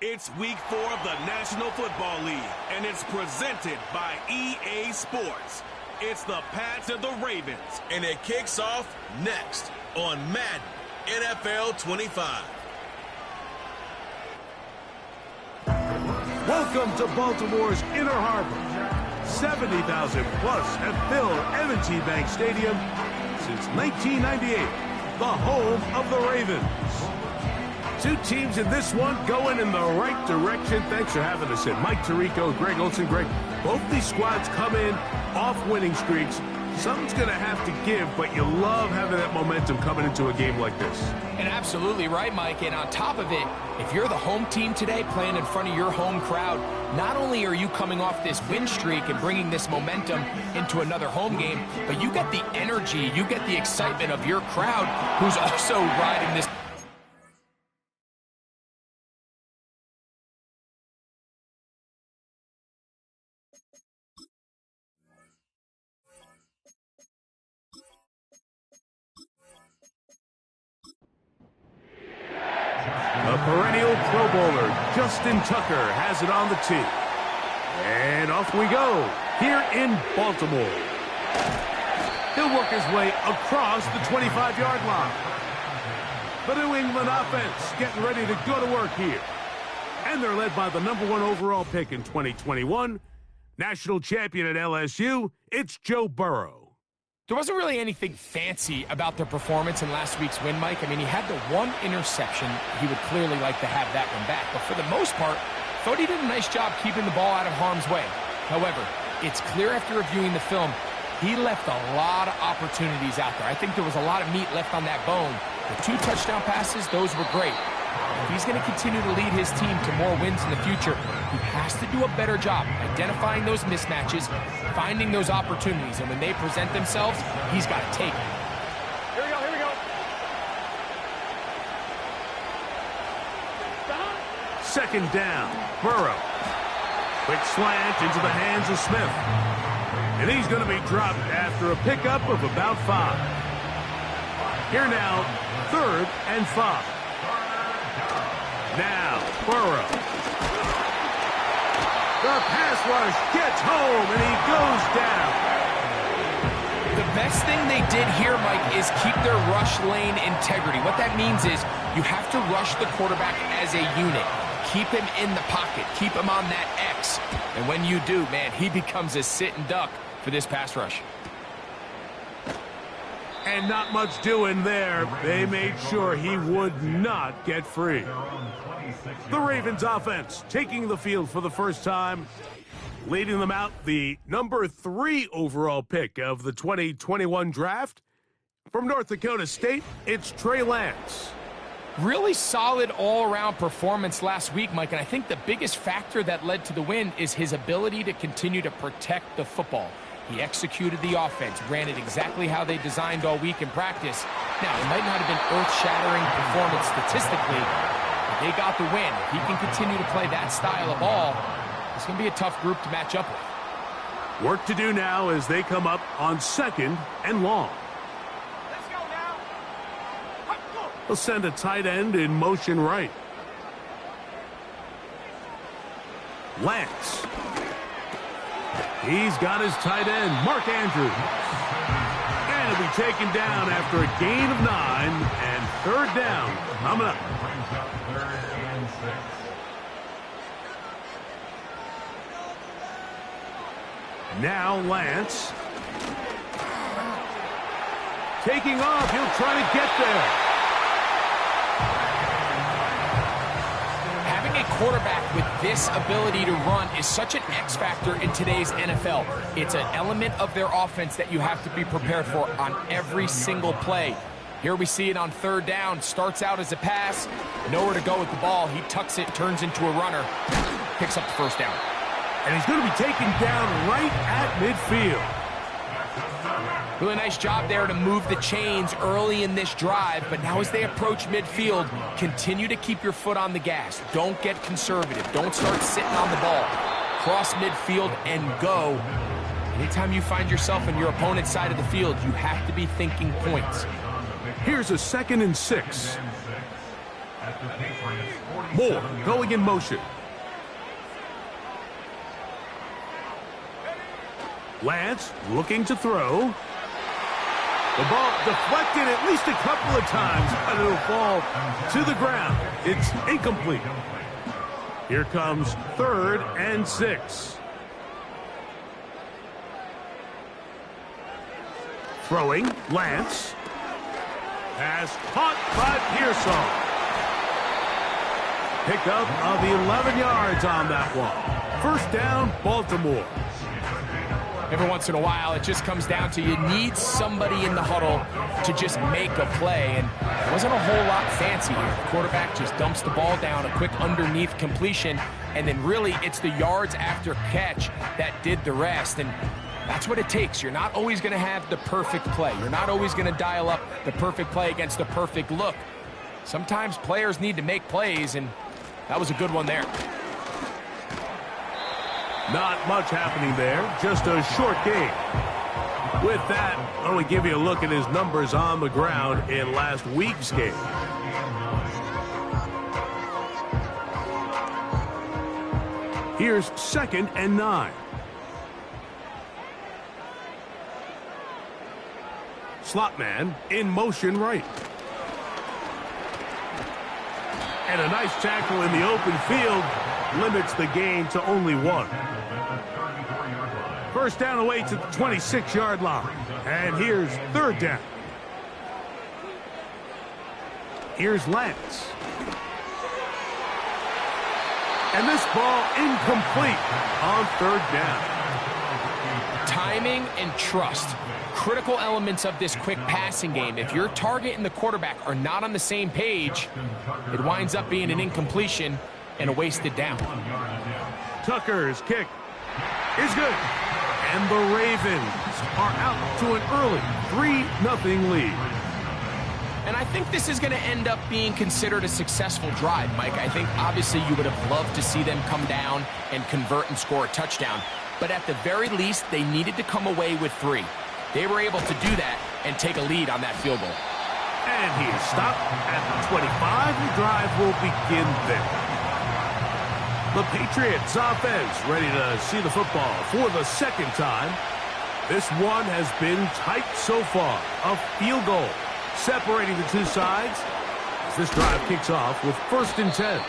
It's week 4 of the National Football League, and it's presented by EA Sports. It's the Pats and the Ravens, and it kicks off next on Madden NFL 25. Welcome to Baltimore's Inner Harbor. 70,000 plus have filled M&T Bank Stadium since 1998, the home of the Ravens. Two teams in this one going in the right direction. Thanks for having us in. Mike Tirico, Greg Olson. Greg, both these squads come in off winning streaks. Something's going to have to give, but you love having that momentum coming into a game like this. And absolutely right, Mike. And on top of it, if you're the home team today playing in front of your home crowd, not only are you coming off this win streak and bringing this momentum into another home game, but you get the energy, you get the excitement of your crowd who's also riding this. The perennial Pro Bowler, Justin Tucker, has it on the tee. And off we go, here in Baltimore. He'll work his way across the 25-yard line. The New England offense getting ready to go to work here. And they're led by the #1 overall pick in 2021, national champion at LSU, it's Joe Burrow. There wasn't really anything fancy about their performance in last week's win, Mike. I mean, he had the one interception. He would clearly like to have that one back. But for the most part, I thought he did a nice job keeping the ball out of harm's way. However, it's clear after reviewing the film, he left a lot of opportunities out there. I think there was a lot of meat left on that bone. The 2 touchdown passes, those were great. If he's going to continue to lead his team to more wins in the future, he has to do a better job identifying those mismatches, finding those opportunities, and when they present themselves, he's got to take it. Here we go. Second down, Burrow. Quick slant into the hands of Smith. And he's going to be dropped after a pickup of about 5. Here now, 3rd and 5. Now, Burrow. The pass rush gets home, and he goes down. The best thing they did here, Mike, is keep their rush lane integrity. What that means is you have to rush the quarterback as a unit. Keep him in the pocket. Keep him on that X. And when you do, man, he becomes a sit-and duck for this pass rush. And not much doing there. They made sure he would not get free. The Ravens offense taking the field for the first time. Leading them out, the #3 overall pick of the 2021 draft. From North Dakota State, it's Trey Lance. Really solid all-around performance last week, Mike, and I think the biggest factor that led to the win is his ability to continue to protect the football. He executed the offense, ran it exactly how they designed all week in practice. Now, it might not have been earth-shattering performance statistically, but they got the win. If he can continue to play that style of ball, it's going to be a tough group to match up with. Work to do now as they come up on 2nd and long. Let's go now. He'll send a tight end in motion right. Lance. He's got his tight end, Mark Andrews. And he'll be taken down after a gain of 9 and 3rd down coming up. Now Lance. Taking off, he'll try to get there. Quarterback with this ability to run is such an X factor in today's NFL. It's an element of their offense that you have to be prepared for on every single play. Here we see it on 3rd down. Starts out as a pass. Nowhere to go with the ball. He tucks it, turns into a runner. Picks up the 1st down. And he's going to be taken down right at midfield. Really nice job there to move the chains early in this drive, but now as they approach midfield, continue to keep your foot on the gas. Don't get conservative. Don't start sitting on the ball. Cross midfield and go. Anytime you find yourself on your opponent's side of the field, you have to be thinking points. Here's a 2nd and 6. Moore going in motion. Lance looking to throw. The ball deflected at least a couple of times, but it'll fall to the ground. It's incomplete. Here comes 3rd and 6. Throwing, Lance. Pass caught by Pearsall. Pickup of 11 yards on that one. 1st down, Baltimore. Every once in a while, it just comes down to you need somebody in the huddle to just make a play, and it wasn't a whole lot fancy here. The quarterback just dumps the ball down, a quick underneath completion, and then really it's the yards after catch that did the rest, and that's what it takes. You're not always going to have the perfect play. You're not always going to dial up the perfect play against the perfect look. Sometimes players need to make plays, and that was a good one there. Not much happening there, just a short game. With that, why don't we give you a look at his numbers on the ground in last week's game. Here's 2nd and 9. Slot man in motion right. And a nice tackle in the open field limits the gain to only 1. 1st down away to the 26-yard line. And here's 3rd down. Here's Lance. And this ball incomplete on 3rd down. Timing and trust. Critical elements of this quick passing game. If your target and the quarterback are not on the same page, it winds up being an incompletion and a wasted down. Tucker's kick is good. And the Ravens are out to an early 3-0 lead. And I think this is going to end up being considered a successful drive, Mike. I think obviously you would have loved to see them come down and convert and score a touchdown. But at the very least, they needed to come away with 3. They were able to do that and take a lead on that field goal. And he is stopped at the 25. The drive will begin there. The Patriots offense ready to see the football for the 2nd time. This one has been tight so far. A field goal separating the two sides as this drive kicks off with 1st and 10.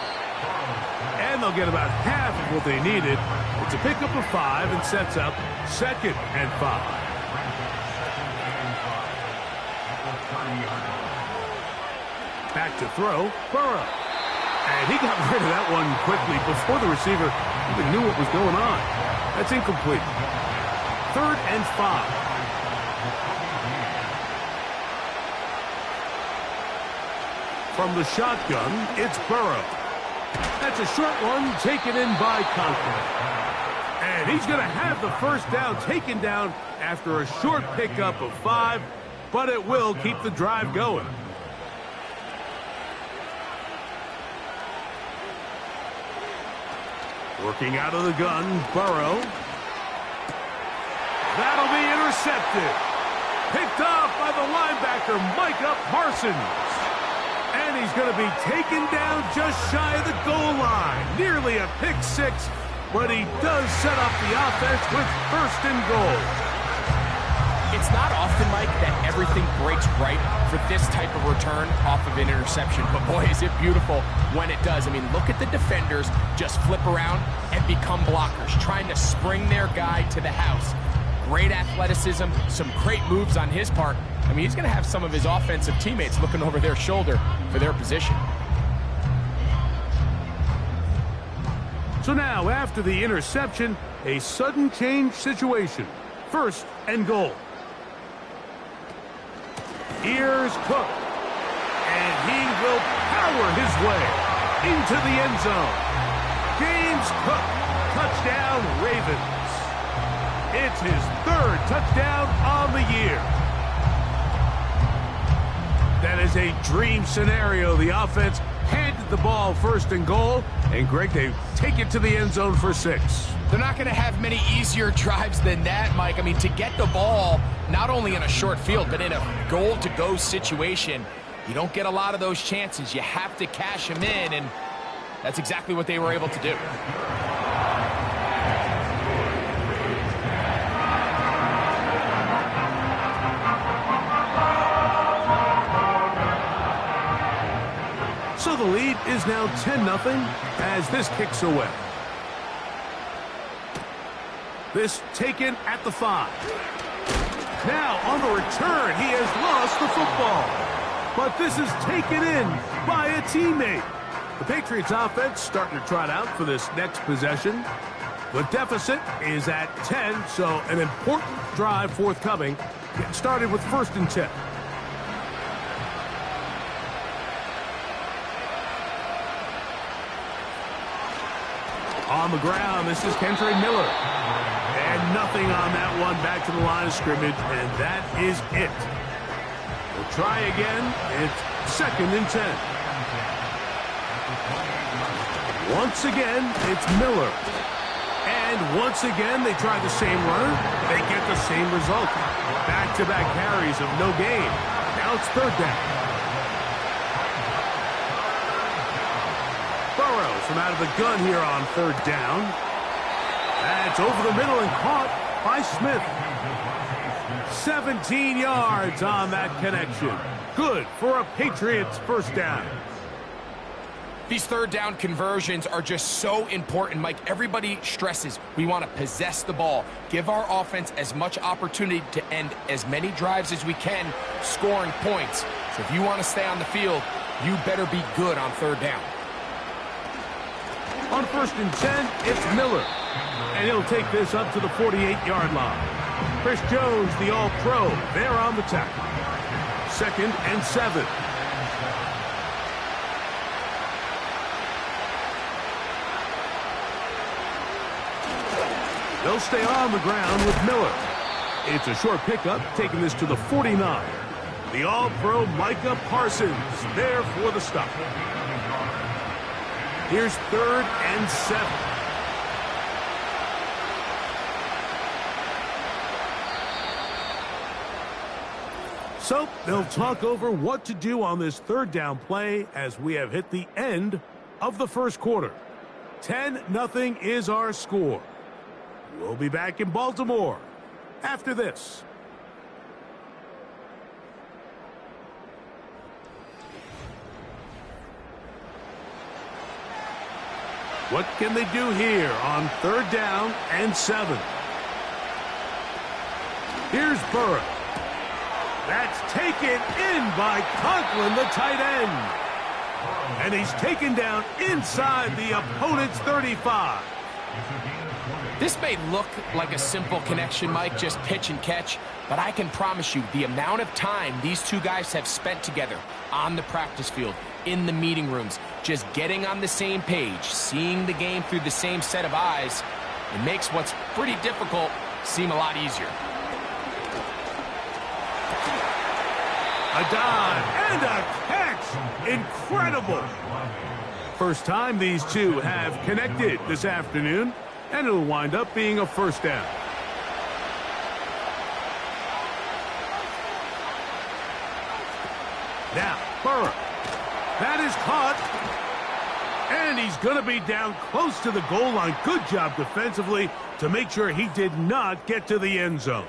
And they'll get about half of what they needed. It's a pickup of 5 and sets up 2nd and 5. Back to throw, Burrow. And he got rid of that one quickly before the receiver even knew what was going on. That's incomplete. 3rd and 5. From the shotgun, it's Burrow. That's a short one taken in by Conklin. And he's going to have the 1st down taken down after a short pickup of 5, but it will keep the drive going. Working out of the gun, Burrow. That'll be intercepted. Picked off by the linebacker, Micah Parsons. And he's going to be taken down just shy of the goal line. Nearly a pick 6, but he does set up the offense with 1st and goal. It's not often, Mike, that everything breaks right for this type of return off of an interception. But, boy, is it beautiful when it does. I mean, look at the defenders just flip around and become blockers, trying to spring their guy to the house. Great athleticism, some great moves on his part. I mean, he's going to have some of his offensive teammates looking over their shoulder for their position. So now, after the interception, a sudden change situation. 1st and goal. Here's Cook. And he will power his way into the end zone. James Cook, touchdown Ravens. It's his 3rd touchdown on the year. That is a dream scenario. The offense handed the ball 1st and goal. And, Greg, they take it to the end zone for 6. They're not going to have many easier drives than that, Mike. I mean, to get the ball not only in a short field, but in a goal-to-go situation, You don't get a lot of those chances. You have to cash them in, and that's exactly what they were able to do. So the lead is now 10-0 as this kicks away. This taken at the 5. Now on the return, he has lost the football. But this is taken in by a teammate. The Patriots offense starting to trot out for this next possession. The deficit is at 10, so an important drive forthcoming. Getting started with 1st and 10. On the ground, this is Kentre Miller. And nothing on that one, back to the line of scrimmage, and that is it. We'll try again. It's 2nd and 10. Once again, it's Miller. And once again, they try the same run. They get the same result. Back-to-back carries of no gain. Now it's 3rd down. From out of the gun here on 3rd down. That's over the middle and caught by Smith. 17 yards on that connection. Good for a Patriots 1st down. These 3rd down conversions are just so important, Mike. Everybody stresses we want to possess the ball, give our offense as much opportunity to end as many drives as we can, scoring points. So if you want to stay on the field, you better be good on 3rd down. On 1st and 10, it's Miller. And he'll take this up to the 48-yard line. Chris Jones, the All-Pro, there on the tackle. 2nd and 7. They'll stay on the ground with Miller. It's a short pickup, taking this to the 49. The All-Pro Micah Parsons there for the stop. Here's 3rd and 7. So they'll talk over what to do on this 3rd down play as we have hit the end of the 1st quarter. 10-0 is our score. We'll be back in Baltimore after this. What can they do here on 3rd down and 7? Here's Burrow. That's taken in by Conklin, the tight end. And he's taken down inside the opponent's 35. This may look like a simple connection, Mike, just pitch and catch, but I can promise you the amount of time these two guys have spent together on the practice field, in the meeting rooms, just getting on the same page, seeing the game through the same set of eyes, it makes what's pretty difficult seem a lot easier. A dive and a catch. Incredible. First time these two have connected this afternoon, and it'll wind up being a 1st down. Now, Burrow. That is caught. And he's going to be down close to the goal line. Good job defensively to make sure he did not get to the end zone.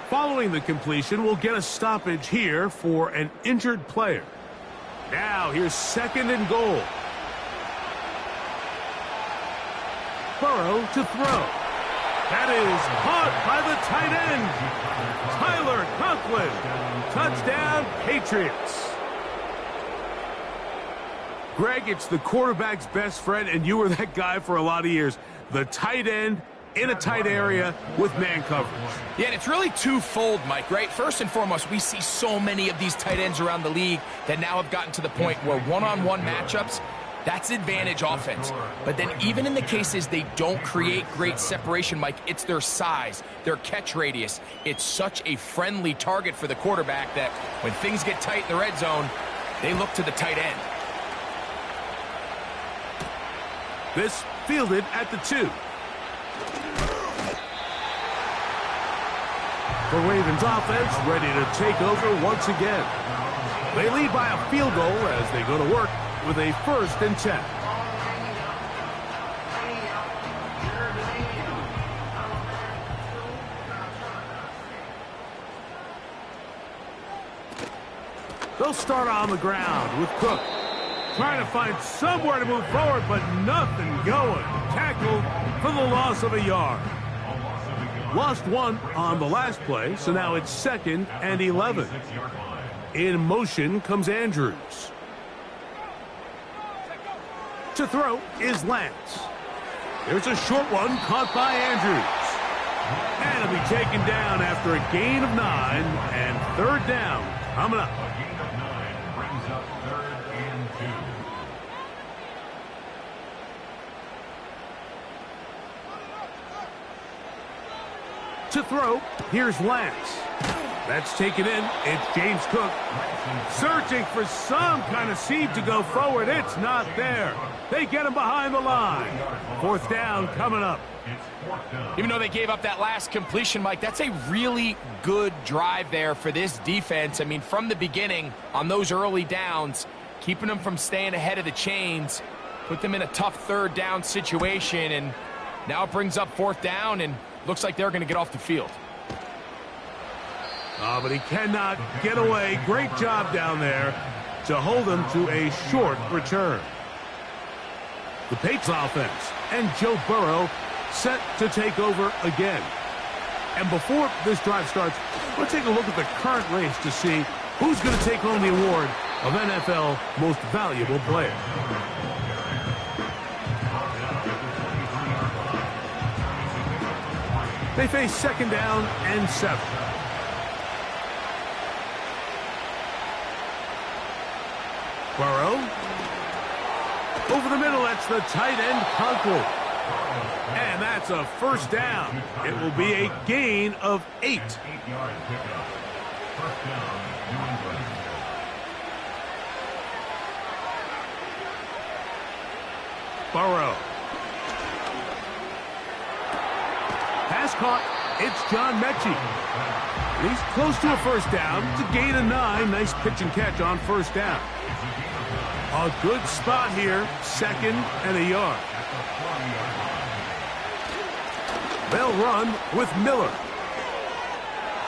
Following the completion, we'll get a stoppage here for an injured player. Now, here's 2nd and goal. Burrow to throw. That is caught by the tight end. Tyler Conklin. Touchdown, Patriots. Greg, it's the quarterback's best friend, and you were that guy for a lot of years. The tight end in a tight area with man coverage. Yeah, and it's really twofold, Mike, right? First and foremost, we see so many of these tight ends around the league that now have gotten to the point where one-on-one matchups, that's advantage offense. But then even in the cases they don't create great separation, Mike, it's their size, their catch radius. It's such a friendly target for the quarterback that when things get tight in the red zone, they look to the tight end. This fielded at the 2. The Ravens offense ready to take over once again. They lead by a field goal as they go to work with a 1st and 10. They'll start on the ground with Cook. Trying to find somewhere to move forward, but nothing going. Tackled for the loss of a yard. Lost 1 on the last play, so now it's 2nd and 11. In motion comes Andrews. To throw is Lance. There's a short one caught by Andrews. And it'll be taken down after a gain of 9 and 3rd down coming up. To throw, here's Lance. That's taken in. It's James Cook. Searching for some kind of seed to go forward. It's not there. They get him behind the line. 4th down coming up. Even though they gave up that last completion, Mike, that's a really good drive there for this defense. I mean, from the beginning, on those early downs, keeping them from staying ahead of the chains, put them in a tough 3rd down situation, and now it brings up 4th down, and looks like they're going to get off the field. But he cannot get away. Great job down there to hold him to a short return. The Patriots offense and Joe Burrow set to take over again. And before this drive starts, let's take a look at the current race to see who's going to take home the award of NFL Most Valuable Player. They face 2nd down and 7. Burrow. Over the middle, that's the tight end, Conklin. And that's a 1st down. It will be a gain of 8. Burrow. Pass caught. It's John Mechie. He's close to a 1st down. It's a gain of 9. Nice pitch and catch on 1st down. A good spot here. 2nd and a yard. They'll run with Miller.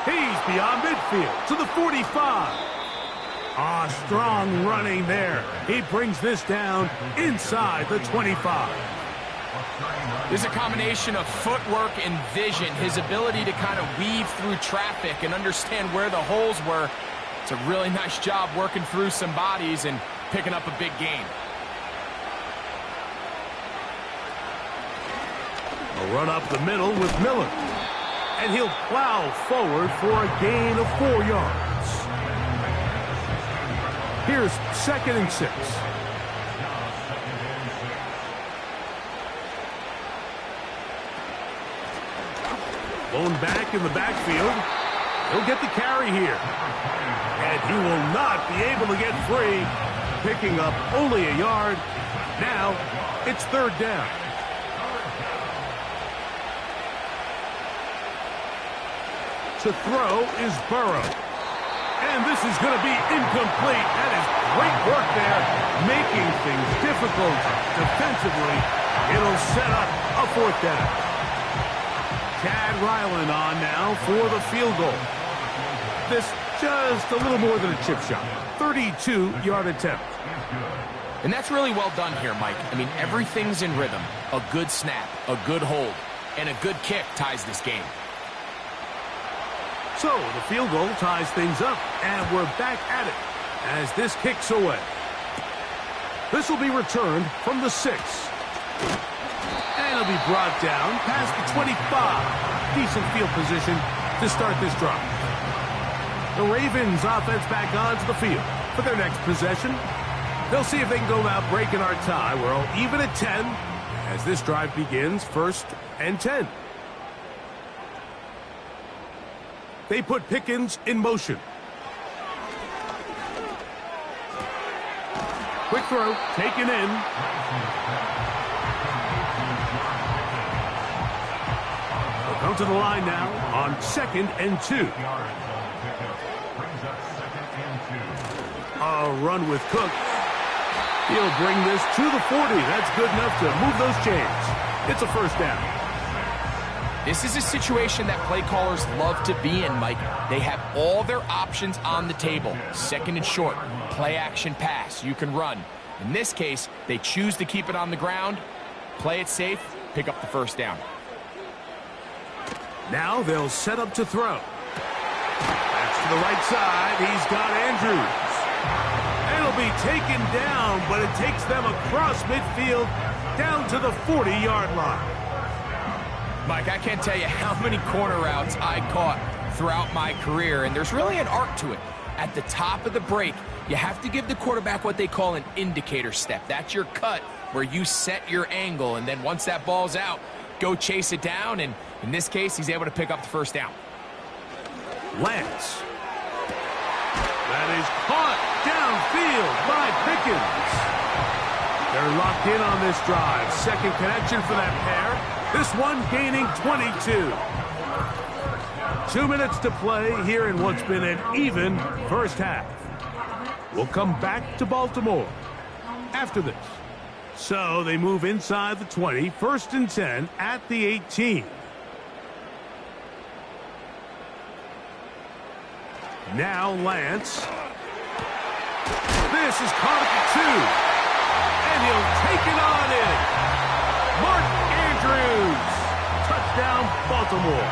He's beyond midfield to the 45. Strong running there. He brings this down inside the 25. There's a combination of footwork and vision, his ability to kind of weave through traffic and understand where the holes were. It's a really nice job working through some bodies and picking up a big gain. A run up the middle with Miller. And he'll plow forward for a gain of 4 yards. Here's 2nd and 6. Blown back in the backfield. He'll get the carry here. And he will not be able to get free. Picking up only a yard. Now it's 3rd down. To throw is Burrow. And this is going to be incomplete. That is great work there, making things difficult defensively. It'll set up a 4th down. Chad Ryland on now for the field goal. This just a little more than a chip shot. 32-yard attempt. And that's really well done here, Mike. I mean, everything's in rhythm. A good snap, a good hold, and a good kick ties this game. So the field goal ties things up, and we're back at it as this kicks away. This will be returned from the 6. And it'll be brought down past the 25. Decent field position to start this drive. The Ravens offense back onto the field for their next possession. They'll see if they can go about breaking our tie. We're all even at 10 as this drive begins 1st and 10. They put Pickens in motion. Quick throw, taken in. They'll come to the line now on 2nd and 2. A run with Cook. He'll bring this to the 40. That's good enough to move those chains. It's a first down. This is a situation that play callers love to be in, Mike. They have all their options on the table. Second and short, play action pass. You can run. In this case, they choose to keep it on the ground, play it safe, pick up the first down. Now they'll set up to throw. That's to the right side. He's got Andrews. It'll be taken down, but it takes them across midfield down to the 40-yard line. Mike, I can't tell you how many corner routes I caught throughout my career, and there's really an art to it. At the top of the break, you have to give the quarterback what they call an indicator step. That's your cut where you set your angle, and then once that ball's out, go chase it down, and in this case, he's able to pick up the first down. Lance. That is caught downfield by Pickens. They're locked in on this drive. Second connection for that pair. This one gaining 22. 2 minutes to play here in what's been an even first half. We'll come back to Baltimore after this. So they move inside the 20, 1st and 10 at the 18. Now Lance. This is caught at the 2. And he'll take it on in. Mark Andrews. Touchdown, Baltimore.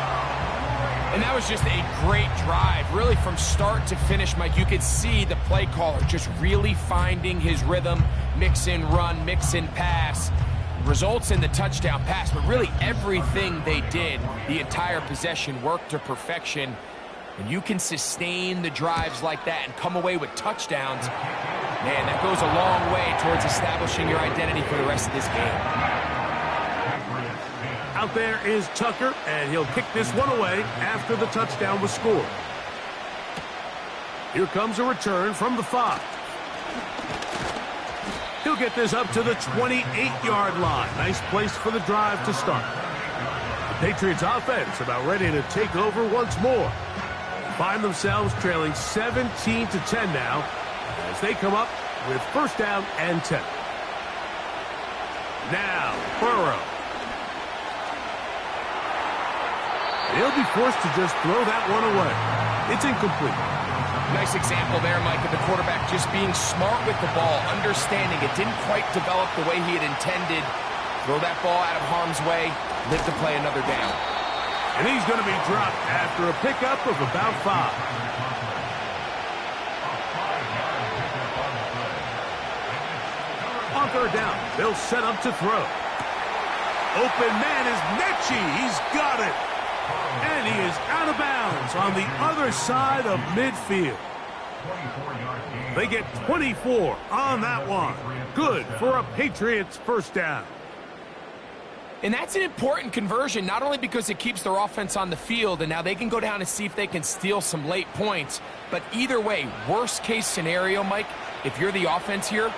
And that was just a great drive. Really from start to finish, Mike, you could see the play caller just really finding his rhythm. Mix in run, mix in pass. Results in the touchdown pass, but really everything they did, the entire possession worked to perfection. And you can sustain the drives like that and come away with touchdowns. Man, that goes a long way towards establishing your identity for the rest of this game. Out there is Tucker, and he'll kick this one away after the touchdown was scored. Here comes a return from the 5. He'll get this up to the 28-yard line. Nice place for the drive to start. The Patriots offense about ready to take over once more. Find themselves trailing 17-10 now as they come up with first down and 10. Now, Burrow. He'll be forced to just throw that one away. It's incomplete. Nice example there, Mike, of the quarterback just being smart with the ball, understanding it didn't quite develop the way he had intended. Throw that ball out of harm's way, live to play another down. And he's going to be dropped after a pickup of about 5. On third down, they'll set up to throw. Open man is Mechie. He's got it. And he is out of bounds on the other side of midfield. They get 24 on that one. Good for a Patriots first down. And that's an important conversion, not only because it keeps their offense on the field, and now they can go down and see if they can steal some late points. But either way, worst case scenario, Mike, if you're the offense here,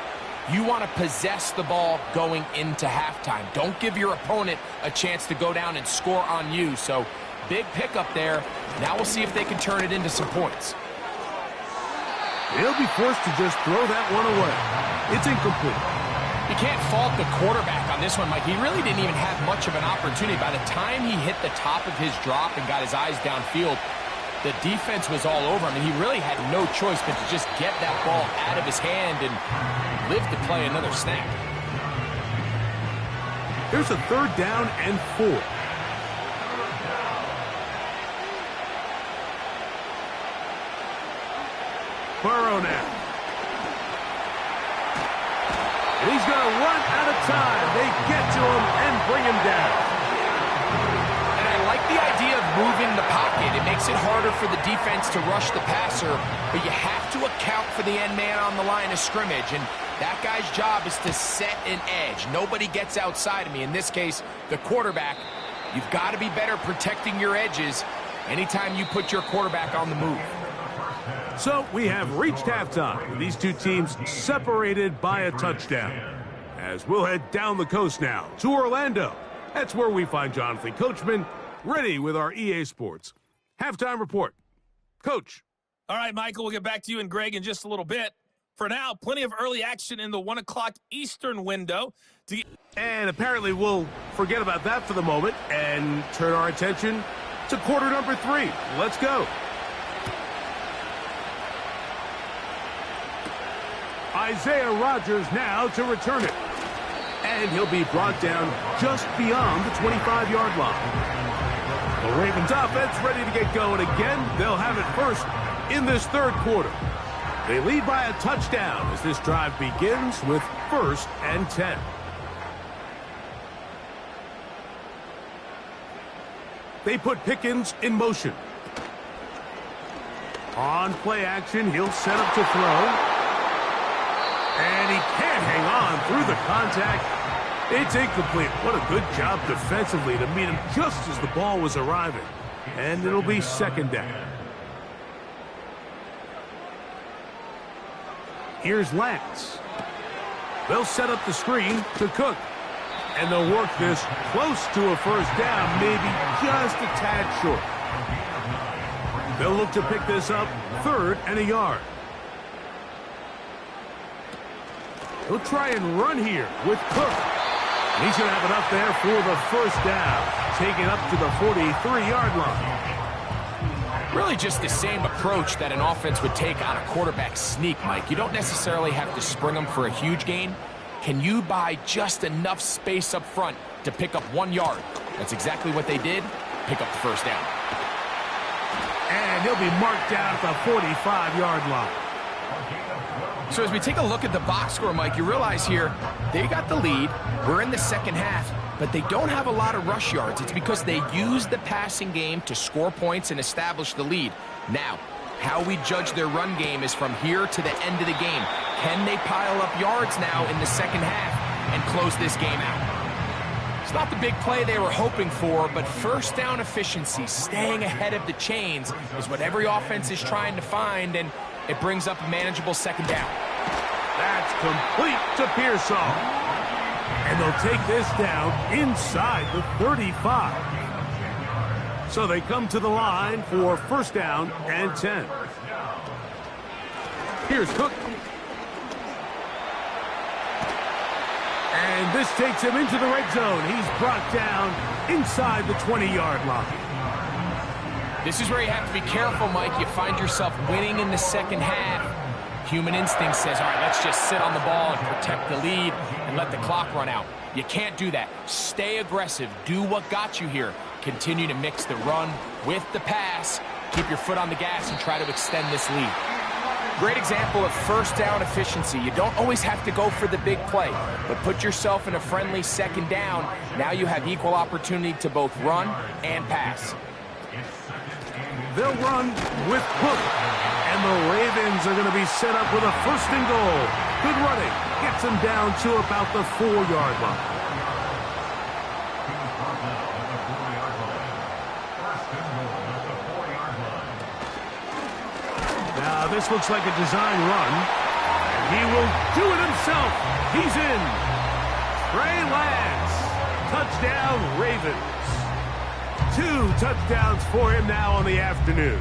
you want to possess the ball going into halftime. Don't give your opponent a chance to go down and score on you. So big pickup there. Now we'll see if they can turn it into some points. He'll be forced to just throw that one away. It's incomplete. You can't fault the quarterback on this one, Mike. He really didn't even have much of an opportunity. By the time he hit the top of his drop and got his eyes downfield, the defense was all over him, and he really had no choice but to just get that ball out of his hand and live to play another snap. Here's a third down and 4. Burrow now. And he's going to run out of time. They get to him and bring him down. And I like the idea of moving the pocket. It makes it harder for the defense to rush the passer, but you have to account for the end man on the line of scrimmage, and that guy's job is to set an edge. Nobody gets outside of me. In this case, the quarterback. You've got to be better protecting your edges anytime you put your quarterback on the move. So we have reached halftime with these two teams separated by a touchdown. As we'll head down the coast now to Orlando. That's where we find Jonathan Coachman ready with our EA Sports halftime report. Coach. All right, Michael, we'll get back to you and Greg in just a little bit. For now, plenty of early action in the 1 o'clock Eastern window. And apparently we'll forget about that for the moment and turn our attention to quarter number 3. Let's go. Isaiah Rodgers now to return it. And he'll be brought down just beyond the 25-yard line. The Ravens offense ready to get going again. They'll have it first in this third quarter. They lead by a touchdown as this drive begins with 1st and 10. They put Pickens in motion. On play action, he'll set up to throw. And he can't hang on through the contact. It's incomplete. What a good job defensively to meet him just as the ball was arriving. And it'll be 2nd down. Here's Lance. They'll set up the screen to Cook. And they'll work this close to a 1st down, maybe just a tad short. They'll look to pick this up 3rd and a yard. He'll try and run here with Cook. And he's going to have enough there for the 1st down. Take it up to the 43-yard line. Really just the same approach that an offense would take on a quarterback sneak, Mike. You don't necessarily have to spring them for a huge gain. Can you buy just enough space up front to pick up 1 yard? That's exactly what they did. Pick up the 1st down. And he'll be marked down at the 45-yard line. So as we take a look at the box score, Mike, you realize here they got the lead. We're in the 2nd half, but they don't have a lot of rush yards. It's because they use the passing game to score points and establish the lead. Now, how we judge their run game is from here to the end of the game. Can they pile up yards now in the 2nd half and close this game out? It's not the big play they were hoping for, but 1st down efficiency, staying ahead of the chains, is what every offense is trying to find, and it brings up a manageable 2nd down. That's complete to Pearsall. And they'll take this down inside the 35. So they come to the line for 1st down and 10. Here's Cook. And this takes him into the red zone. He's brought down inside the 20-yard line. This is where you have to be careful, Mike. You find yourself winning in the 2nd half. Human instinct says, all right, let's just sit on the ball and protect the lead and let the clock run out. You can't do that. Stay aggressive. Do what got you here. Continue to mix the run with the pass. Keep your foot on the gas and try to extend this lead. Great example of 1st down efficiency. You don't always have to go for the big play, but put yourself in a friendly 2nd down. Now you have equal opportunity to both run and pass. They'll run with Cook. And the Ravens are going to be set up with a 1st and goal. Good running. Gets them down to about the 4-yard line. Now this looks like a design run. And he will do it himself. He's in. Trey Lance. Touchdown, Ravens. 2 touchdowns for him now on the afternoon.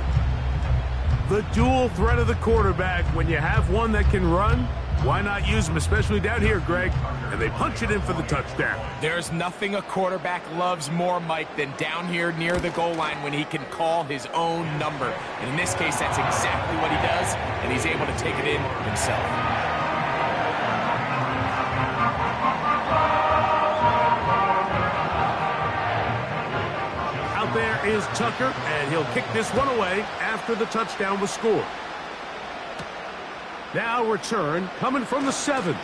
The dual threat of the quarterback. When you have one that can run, why not use him, especially down here, Greg? And they punch it in for the touchdown. There's nothing a quarterback loves more, Mike, than down here near the goal line when he can call his own number. And in this case, that's exactly what he does, and he's able to take it in himself. There is Tucker, and he'll kick this one away after the touchdown was scored. Now return coming from the 7.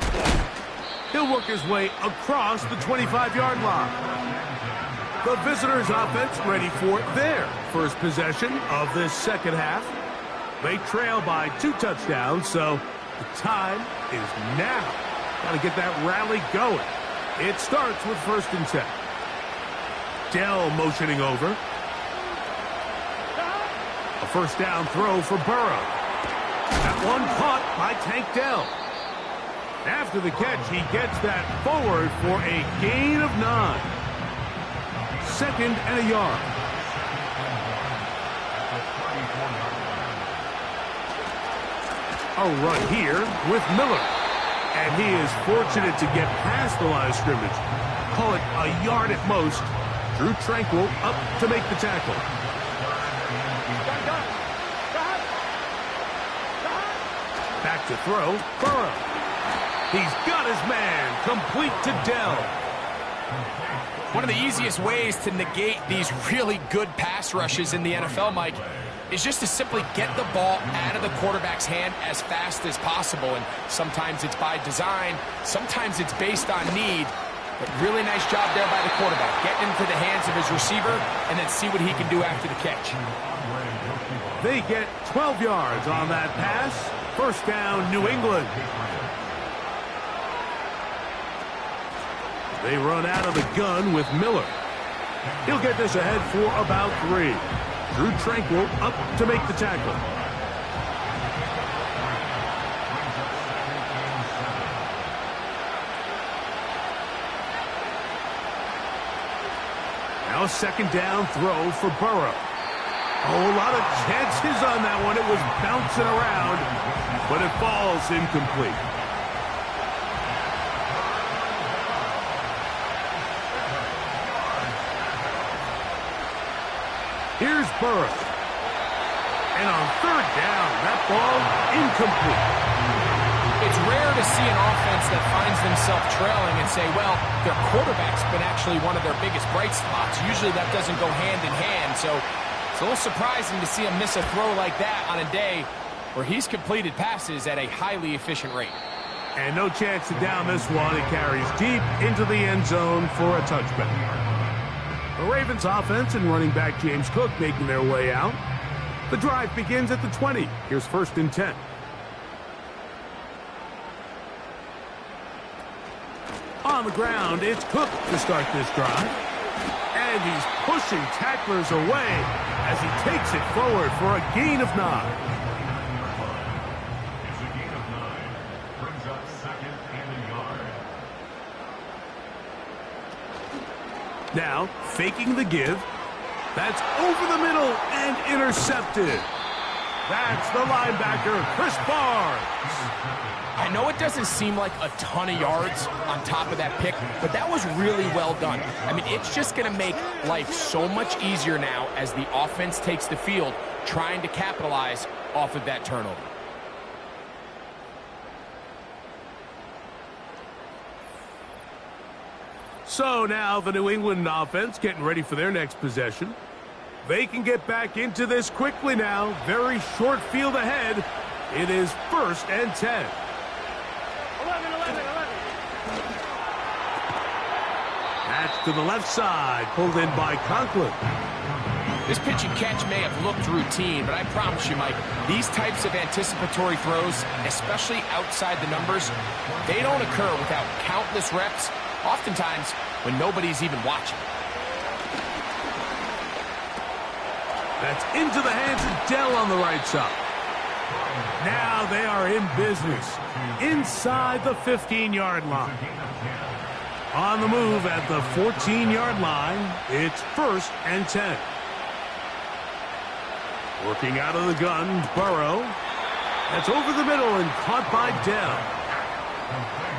He'll work his way across the 25-yard line. The visitors' offense ready for their first possession of this 2nd half. They trail by 2 touchdowns, so the time is now. Got to get that rally going. It starts with 1st and 10. Dell motioning over. A 1st down throw for Burrow. That one caught by Tank Dell. After the catch, he gets that forward for a gain of 9. 2nd and a yard. A run here with Miller. And he is fortunate to get past the line of scrimmage. Call it a yard at most. Drew Tranquil up to make the tackle. Back to throw, Burrow. He's got his man, complete to Dell. One of the easiest ways to negate these really good pass rushes in the NFL, Mike, is just to simply get the ball out of the quarterback's hand as fast as possible. And sometimes it's by design, sometimes it's based on need. But really nice job there by the quarterback, getting into the hands of his receiver and then see what he can do after the catch. They get 12 yards on that pass. First down, New England. They run out of the gun with Miller. He'll get this ahead for about 3. Drew Tranquil up to make the tackle. Now a second down throw for Burrow. Oh, a lot of chances on that one. It was bouncing around, but it falls incomplete. Here's Burrow. And on third down, that ball incomplete. It's rare to see an offense that finds themselves trailing and say, well, their quarterback's been actually one of their biggest bright spots. Usually that doesn't go hand in hand, so it's a little surprising to see him miss a throw like that on a day where he's completed passes at a highly efficient rate. And no chance to down this one. It carries deep into the end zone for a touchback. The Ravens offense and running back James Cook making their way out. The drive begins at the 20. Here's 1st and 10. On the ground, it's Cook to start this drive. And he's pushing tacklers away as he takes it forward for a gain of 9. Now, faking the give. That's over the middle and intercepted. That's the linebacker, Chris Barnes. I know it doesn't seem like a ton of yards on top of that pick, but that was really well done. I mean, it's just going to make life so much easier now as the offense takes the field, trying to capitalize off of that turnover. So now the New England offense getting ready for their next possession. They can get back into this quickly now. Very short field ahead. It is 1st and 10. 11. Patch to the left side, pulled in by Conklin. This pitch and catch may have looked routine, but I promise you, Mike, these types of anticipatory throws, especially outside the numbers, they don't occur without countless reps, oftentimes when nobody's even watching. That's into the hands of Dell on the right side. Now they are in business inside the 15-yard line. On the move at the 14-yard line, it's 1st and 10. Working out of the gun, Burrow. That's over the middle and caught by Dell.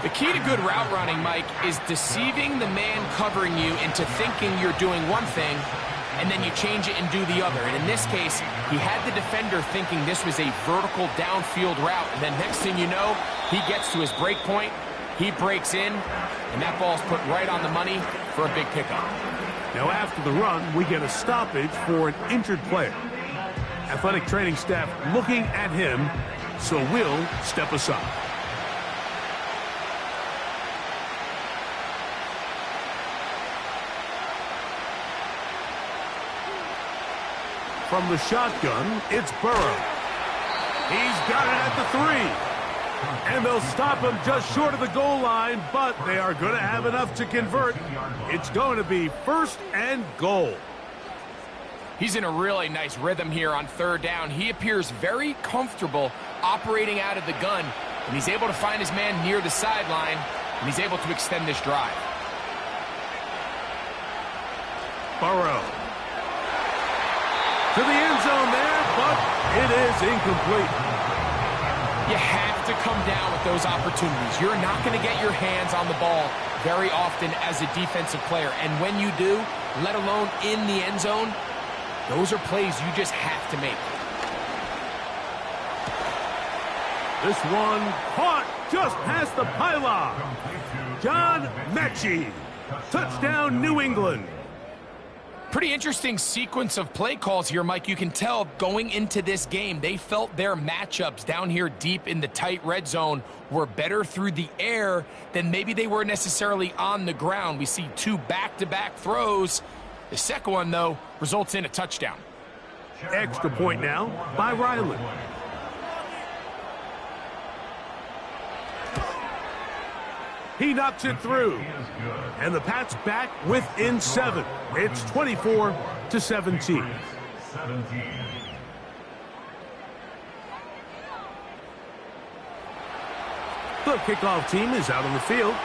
The key to good route running, Mike, is deceiving the man covering you into thinking you're doing one thing, and then you change it and do the other. And in this case, he had the defender thinking this was a vertical downfield route. And then next thing you know, he gets to his break point, he breaks in, and that ball's put right on the money for a big pickup. Now after the run, we get a stoppage for an injured player. Athletic training staff looking at him, so we'll step aside. From the shotgun, it's Burrow. He's got it at the 3. And they'll stop him just short of the goal line, but they are going to have enough to convert. It's going to be 1st and goal. He's in a really nice rhythm here on 3rd down. He appears very comfortable operating out of the gun, and he's able to find his man near the sideline, and he's able to extend this drive. Burrow. To the end zone there, but it is incomplete. You come down with those opportunities. You're not going to get your hands on the ball very often as a defensive player. And when you do, let alone in the end zone, those are plays you just have to make. This one caught just past the pylon. John Mechie. Touchdown, New England. Pretty interesting sequence of play calls here, Mike. You can tell going into this game, they felt their matchups down here deep in the tight red zone were better through the air than maybe they were necessarily on the ground. We see 2 back-to-back throws. The second one, though, results in a touchdown. Extra point now by Ryland. He knocks it through. And the Pats back within 7. It's 24-17. The kickoff team is out on the field.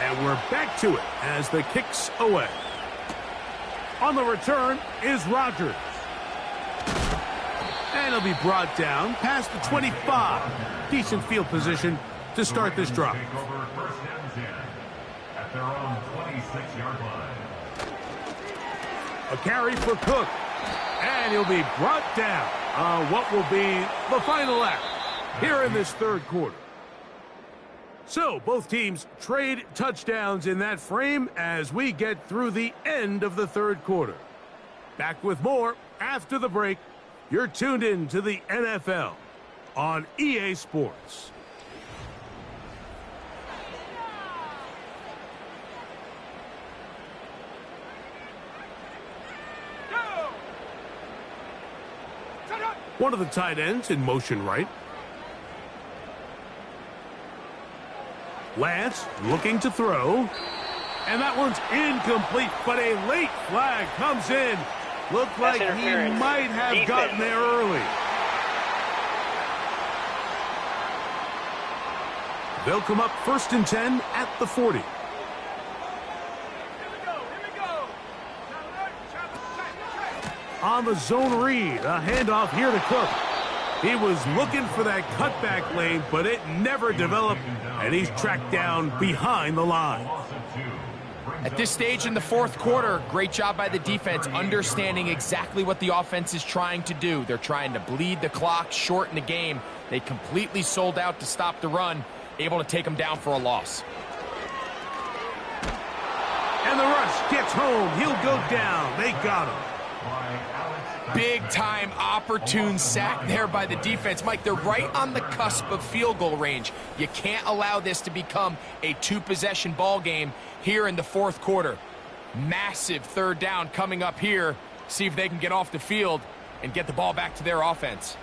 And we're back to it as the kick's away. On the return is Rodgers. And he'll be brought down past the 25. Decent field position to start this drive. At their own 26-yard line. A carry for Cook. And he'll be brought down on what will be the final act here in this third quarter. So both teams trade touchdowns in that frame as we get through the end of the third quarter. Back with more after the break. You're tuned in to the NFL on EA Sports. One of the tight ends in motion right. Lance looking to throw. And that one's incomplete, but a late flag comes in. Looked like he might have gotten there early. They'll come up 1st and 10 at the 40. On the zone read, a handoff here to Cook. He was looking for that cutback lane, but it never developed, and he's tracked down behind the line. At this stage in the fourth quarter, great job by the defense, understanding exactly what the offense is trying to do. They're trying to bleed the clock, shorten the game. They completely sold out to stop the run, able to take them down for a loss. And the rush gets home. He'll go down. They got him. Big-time opportune sack there by the defense. Mike, they're right on the cusp of field goal range. You can't allow this to become a 2-possession ball game here in the fourth quarter. Massive third down coming up here. See if they can get off the field and get the ball back to their offense.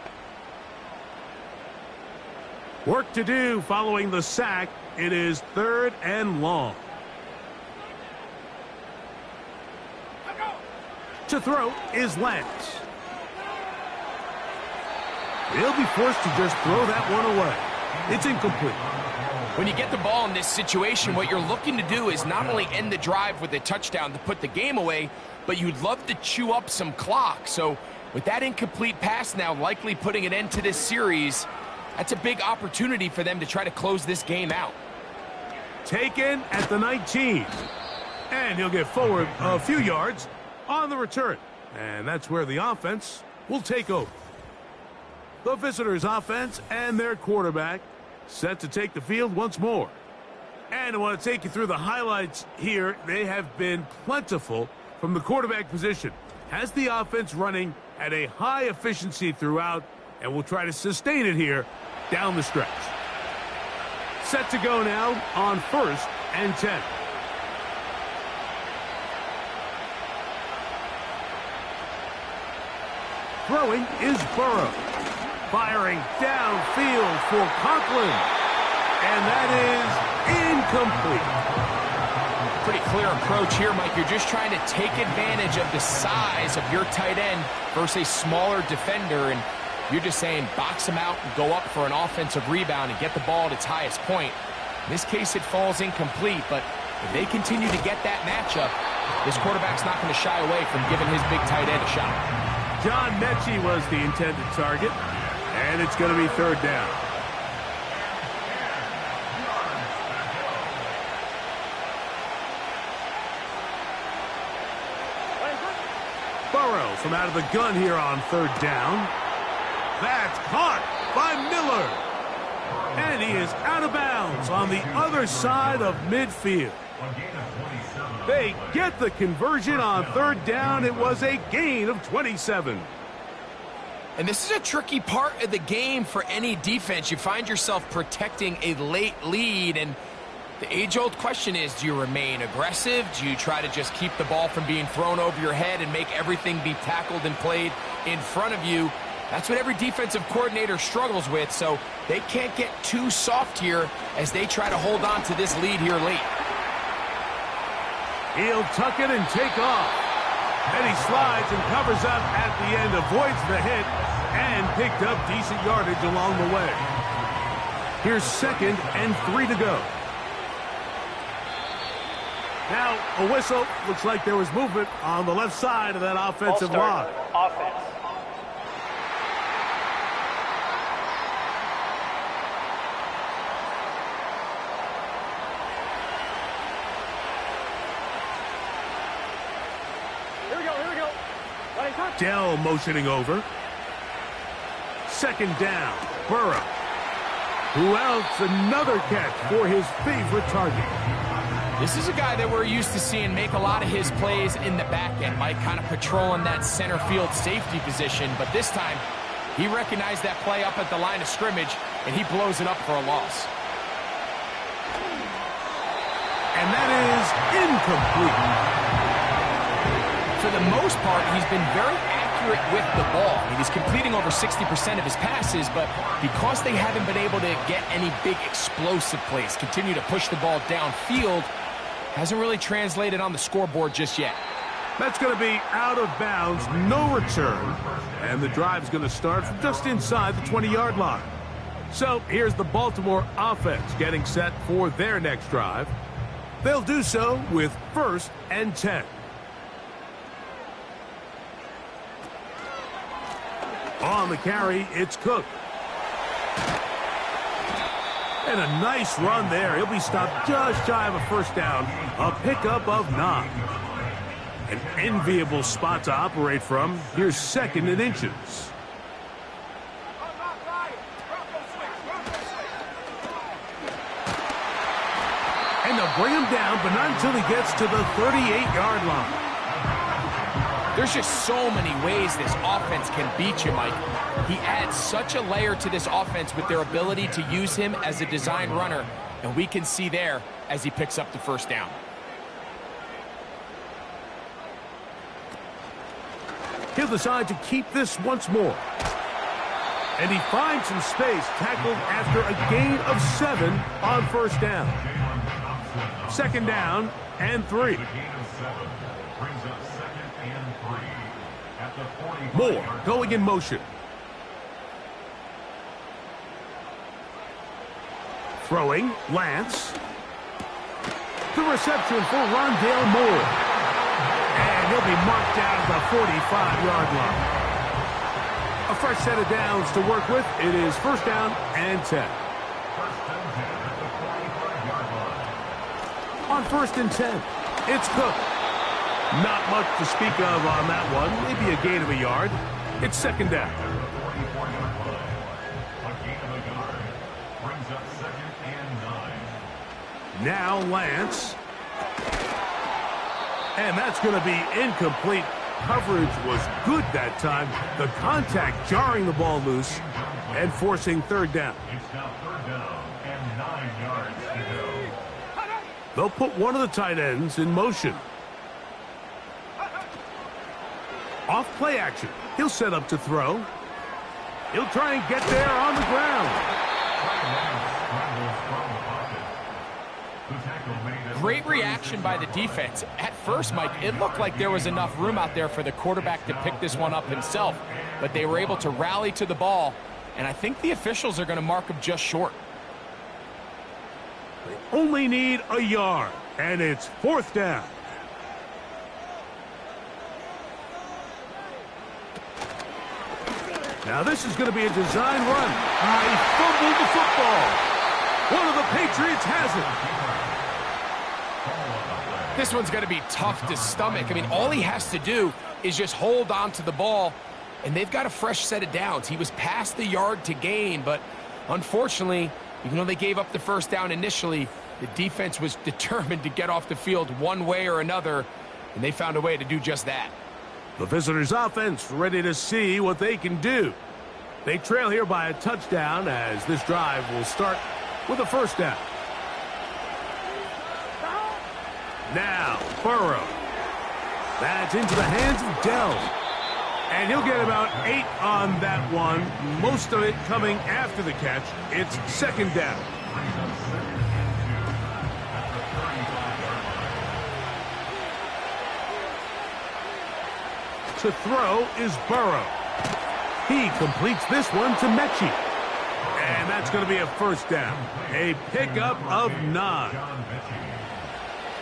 Work to do following the sack. It is 3rd and long. To throw is Lance. He'll be forced to just throw that one away. It's incomplete. When you get the ball in this situation, what you're looking to do is not only end the drive with a touchdown to put the game away, but you'd love to chew up some clock. So with that incomplete pass now likely putting an end to this series, that's a big opportunity for them to try to close this game out. Taken at the 19. And he'll get forward a few yards on the return. And that's where the offense will take over. The visitors' offense and their quarterback set to take the field once more. And I want to take you through the highlights here. They have been plentiful from the quarterback position. Has the offense running at a high efficiency throughout, and will try to sustain it here down the stretch. Set to go now on 1st and 10. Throwing is Burrow. Firing downfield for Conklin. And that is incomplete. Pretty clear approach here, Mike. You're just trying to take advantage of the size of your tight end versus a smaller defender. And you're just saying box him out and go up for an offensive rebound and get the ball at its highest point. In this case, it falls incomplete. But if they continue to get that matchup, this quarterback's not going to shy away from giving his big tight end a shot. John Mechie was the intended target, and it's going to be 3rd down. from out of the gun here on third down. That's caught by Miller. And he is out of bounds on the other side of midfield. They get the conversion on third down. It was a gain of 27. And this is a tricky part of the game for any defense. You find yourself protecting a late lead, and the age-old question is, do you remain aggressive? Do you try to just keep the ball from being thrown over your head and make everything be tackled and played in front of you? That's what every defensive coordinator struggles with, so they can't get too soft here as they try to hold on to this lead here late. He'll tuck it and take off. And he slides and covers up at the end, avoids the hit, and picked up decent yardage along the way. Here's 2nd and 3 to go. Now, a whistle. Looks like there was movement on the left side of that offensive line. Offense. Here we go. Dell motioning over. 2nd down. Burrow. Who else? Another catch for his favorite target. This is a guy that we're used to seeing make a lot of his plays in the back end, Mike, kind of patrolling that center field safety position. But this time, he recognized that play up at the line of scrimmage, and he blows it up for a loss. And that is incomplete. For the most part, he's been very accurate with the ball. I mean, he's completing over 60% of his passes, but because they haven't been able to get any big explosive plays, continue to push the ball downfield, hasn't really translated on the scoreboard just yet. That's going to be out of bounds, no return, and the drive's going to start from just inside the 20-yard line. So here's the Baltimore offense getting set for their next drive. They'll do so with 1st and 10. On the carry, it's Cook. And a nice run there. He'll be stopped just shy of a first down. A pickup of 9. An enviable spot to operate from. Here's 2nd and inches. And they'll bring him down, but not until he gets to the 38-yard line. There's just so many ways this offense can beat you, Mike. He adds such a layer to this offense with their ability to use him as a design runner, and we can see there as he picks up the first down. He'll decide to keep this once more. And he finds some space, tackled after a gain of 7 on first down. 2nd down and 3. Moore going in motion. Throwing, Lance. The reception for Rondale Moore. And he'll be marked down at the 45-yard line. A fresh set of downs to work with. It is 1st down and 10. On 1st and 10, it's Cook. Not much to speak of on that one. Maybe a gain of a yard. It's 2nd down. Now Lance. And that's going to be incomplete. Coverage was good that time. The contact jarring the ball loose and forcing 3rd down. It's now 3rd down and 9 yards to go. They'll put one of the tight ends in motion. Off play action. He'll set up to throw. He'll try and get there on the ground. Great reaction by the defense. At first, Mike, it looked like there was enough room out there for the quarterback to pick this one up himself, but they were able to rally to the ball, and I think the officials are going to mark him just short. They only need a yard, and it's 4th down. Now this is going to be a design run. He fumbled the football. One of the Patriots has it. This one's going to be tough to stomach. I mean, all he has to do is just hold on to the ball, and they've got a fresh set of downs. He was past the yard to gain, but unfortunately, even though they gave up the first down initially, the defense was determined to get off the field one way or another, and they found a way to do just that. The visitors' offense ready to see what they can do. They trail here by a touchdown as this drive will start with a first down. Now, Burrow. That's into the hands of Dell. And he'll get about 8 on that one, most of it coming after the catch. It's second down. To throw is Burrow. He completes this one to Mechie. And that's going to be a first down. A pickup of 9.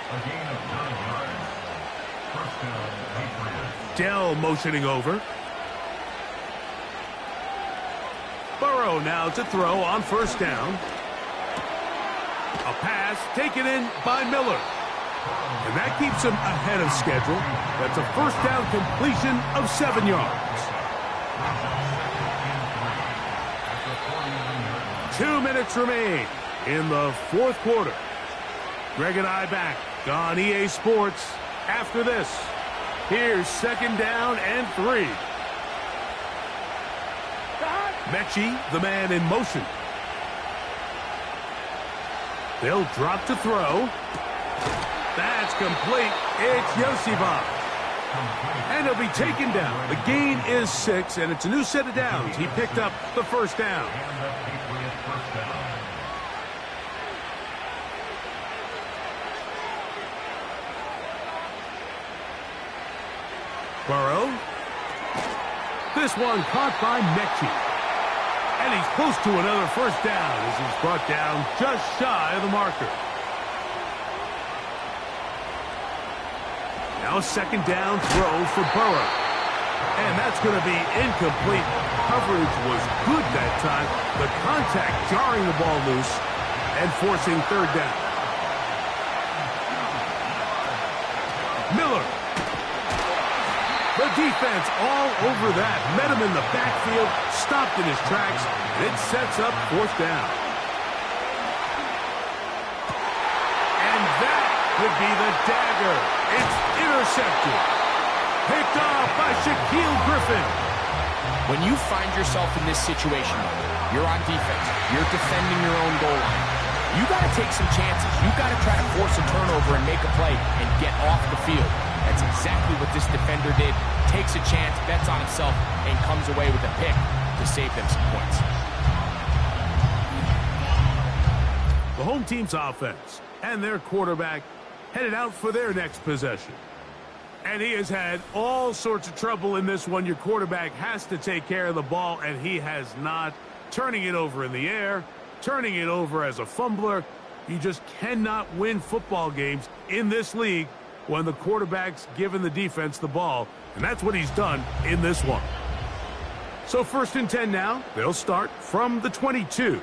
A gain of 9 yards. First down, Patriots. Dell motioning over. Burrow now to throw on first down. A pass taken in by Miller. And that keeps him ahead of schedule. That's a first down completion of 7 yards. 2 minutes remain in the fourth quarter. Greg and I back on EA Sports after this. Here's second down and 3. Mechie, the man in motion. They'll drop to throw. That's complete. It's Yosibov. And he'll be taken down. The gain is 6, and it's a new set of downs. He picked up the first down. And the Patriots first down. Burrow. This one caught by Mechie. And he's close to another first down as he's brought down just shy of the marker. Now a second down throw for Burrow. And that's going to be incomplete. Coverage was good that time. The contact jarring the ball loose and forcing third down. Miller. The defense all over that. Met him in the backfield, stopped in his tracks, and it sets up fourth down. And that could be the dagger. It's intercepted. Picked off by Shaquille Griffin. When you find yourself in this situation, you're on defense, you're defending your own goal line, you got to take some chances. You got to try to force a turnover and make a play and get off the field. That's exactly what this defender did. Takes a chance, bets on himself, and comes away with a pick to save them some points. The home team's offense and their quarterback headed out for their next possession. And he has had all sorts of trouble in this one. Your quarterback has to take care of the ball, and he has not. Turning it over in the air, turning it over as a fumbler. You just cannot win football games in this league when the quarterback's giving the defense the ball, and that's what he's done in this one. So 1st and 10 now. They'll start from the 22.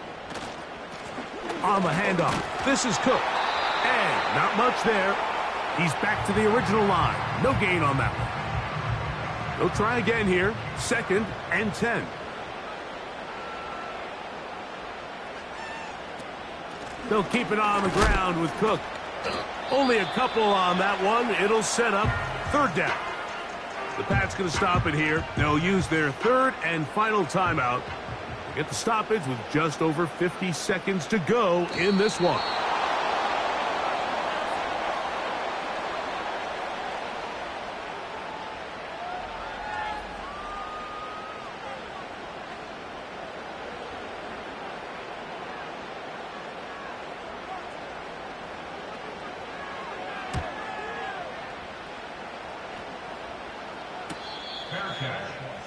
On the handoff, this is Cook. And not much there. He's back to the original line. No gain on that one. They'll try again here. 2nd and 10. They'll keep it on the ground with Cook. Only a couple on that one. It'll set up third down. The Pats going to stop it here. They'll use their third and final timeout. Get the stoppage with just over 50 seconds to go in this one.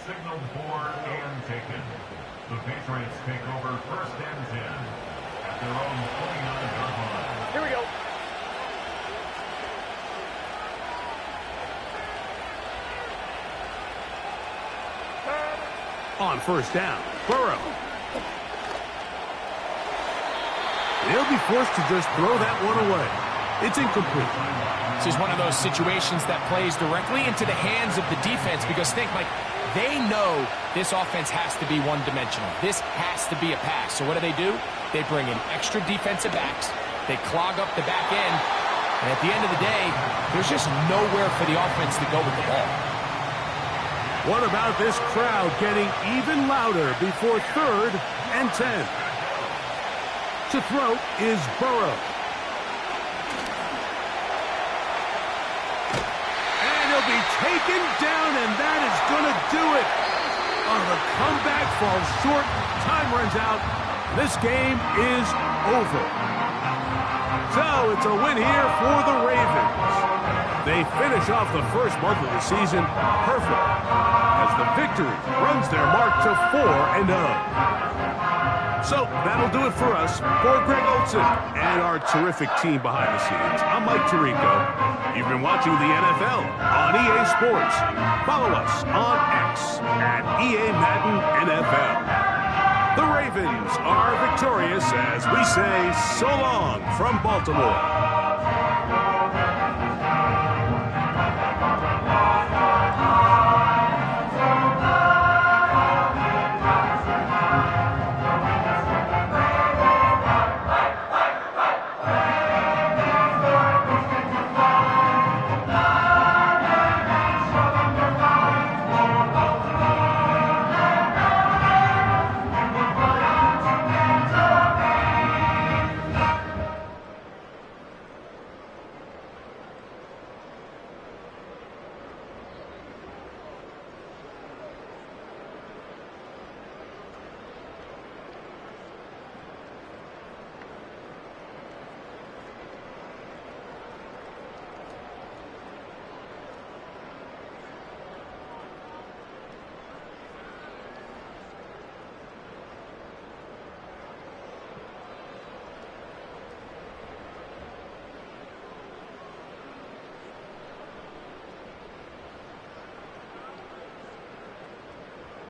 Signaled for and taken. The Patriots take over 1st and 10 at their own 29-yard line. Here we go. On 1st down, Burrow. They'll be forced to just throw that one away. It's incomplete. This is one of those situations that plays directly into the hands of the defense because think, Mike, they know this offense has to be one-dimensional. This has to be a pass. So what do? They bring in extra defensive backs. They clog up the back end. And at the end of the day, there's just nowhere for the offense to go with the ball. What about this crowd getting even louder before 3rd and 10? To throw is Burrow. And he'll be taken down, and that is going to do it. On the comeback falls short. Time runs out. This game is over. So it's a win here for the Ravens. They finish off the first month of the season perfect as the victory runs their mark to 4-0. So that'll do it for us. For Greg Olson and our terrific team behind the scenes, I'm Mike Tirico. You've been watching the NFL on EA Sports. Follow us on X at EA Madden NFL. The Ravens are victorious as we say so long from Baltimore.